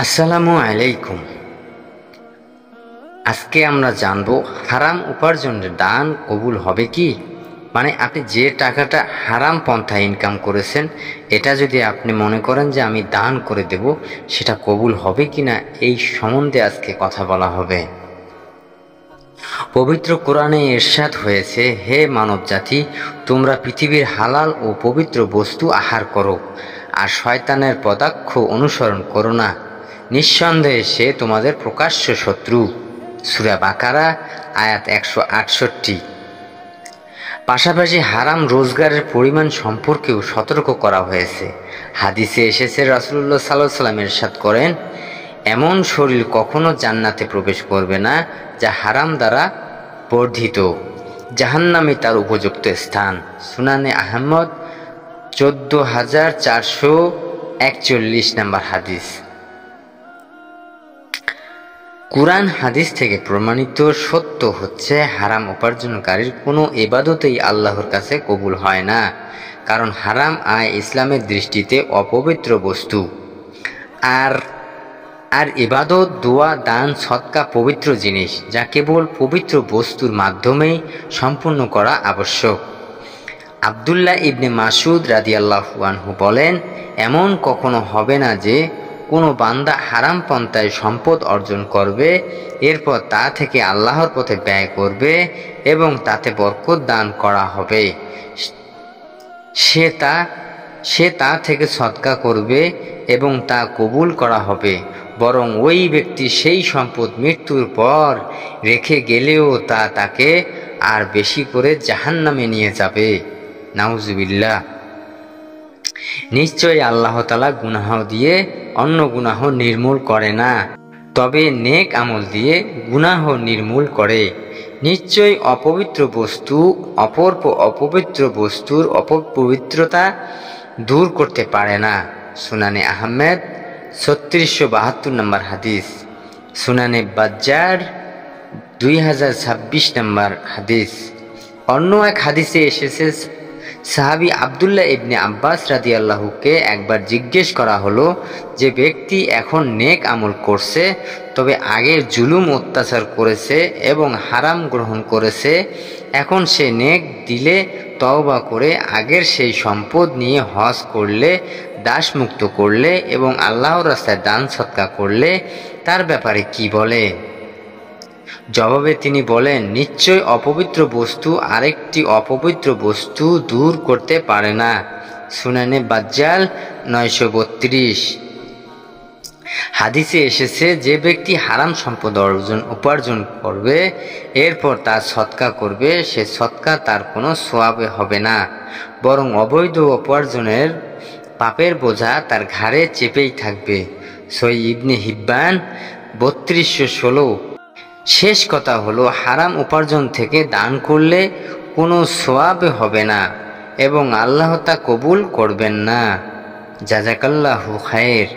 আসসালামু আলাইকুম। আজকে আমরা জানব হারাম উপার্জনের দান কবুল হবে কি। মানে আপনি যে টাকাটা হারাম পন্থায় ইনকাম করেছেন, এটা যদি আপনি মনে করেন যে আমি দান করে দেব, সেটা কবুল হবে কি না, এই সম্বন্ধে আজকে কথা বলা হবে। পবিত্র কোরআনে ইরশাদ হয়েছে, হে মানব জাতি, তোমরা পৃথিবীর হালাল ও পবিত্র বস্তু আহার করো, আর শয়তানের পদাক্ষ অনুসরণ করো না, নিঃসন্দেহে সে তোমাদের প্রকাশ্য শত্রু। সূরা বাকারা আয়াত 168। পাশাপাশি হারাম রোজগারের পরিমাণ সম্পর্কেও সতর্ক করা হয়েছে। হাদিসে এসেছে, রাসূলুল্লাহ সাল্লাল্লাহু আলাইহি ওয়াসাল্লাম ইরশাদ করেন, এমন শরীর কখনো জান্নাতে প্রবেশ করবে না যা হারাম দ্বারা বর্ধিত, জাহান্নামে তার উপযুক্ত স্থান। সুনানে আহমদ 14441 নম্বর হাদিস। কুরআন হাদিস থেকে প্রমাণিত সত্য হচ্ছে, হারাম উপার্জনকারীর কোনো ইবাদতই আল্লাহর কাছে কবুল হয় না, কারণ হারাম আয় ইসলামের দৃষ্টিতে অপবিত্র বস্তু। আর ইবাদত, দোয়া, দান, সদকা পবিত্র জিনিস, যা কেবল পবিত্র বস্তুর মাধ্যমেই সম্পূর্ণ করা আবশ্যক। আব্দুল্লাহ ইবনে মাসউদ রাদিয়াল্লাহু আনহু বলেন, এমন কখনো হবে না যে কোনো বান্দা হারাম পন্থায় সম্পদ অর্জন করবে, এরপর তা থেকে আল্লাহর পথে ব্যয় করবে এবং তাতে বরকত দান করা হবে। সে তা থেকে সদকা করবে এবং তা কবুল করা হবে, বরং ওই ব্যক্তি সেই সম্পদ মৃত্যুর পর রেখে গেলেও তা তাকে আর বেশি করে জাহান্নামে নিয়ে যাবে। নাউজুবিল্লাহ। নিশ্চয়ই আল্লাহ তাআলা গুনাহ দিয়ে অন্য গুনাহ নির্মূল করে না, তবে নেক আমল দিয়ে গুনাহ নির্মূল করে। নিশ্চয়ই অপবিত্র বস্তু অপবিত্র বস্তুর অপবিত্রতা দূর করতে পারে না। সুনানে আহমেদ 3672 নম্বর হাদিস। সুনানে বাজ্জার 2026 নম্বর হাদিস। অন্য এক হাদিসে এসেছে, সাহাবী আব্দুল্লাহ ইবনে আব্বাস রাদিয়াল্লাহুকে একবার জিজ্ঞেস করা হলো, যে ব্যক্তি এখন নেক আমল করছে, তবে আগের জুলুম অত্যাচার করেছে এবং হারাম গ্রহণ করেছে, এখন সে নেক দিলে তওবা করে আগের সেই সম্পদ নিয়ে হজ করলে, দাসমুক্ত করলে এবং আল্লাহর রাস্তায় দান সদকা করলে তার ব্যাপারে কি বলে? জবাবে তিনি বলেন, নিশ্চয় অপবিত্র বস্তু আরেকটি অপবিত্র বস্তু দূর করতে পারে না। সুনানে বাজ্জাল 932। হাদিসে এসেছে, যে ব্যক্তি হারাম সম্পদ উপার্জন করবে, এরপর তার সদকা করবে, সে সদকা তার কোনো সওয়াবে হবে না, বরং অবৈধ উপার্জনের পাপের বোঝা তার ঘাড়ে চেপেই থাকবে। সহিহ ইবনে হিব্বান 3216। শেষ কথা হলো, হারাম উপার্জন থেকে দান করলে কোনো সওয়াব হবে না এবং আল্লাহ তা কবুল করবেন না। জাযাকাল্লাহু খায়র।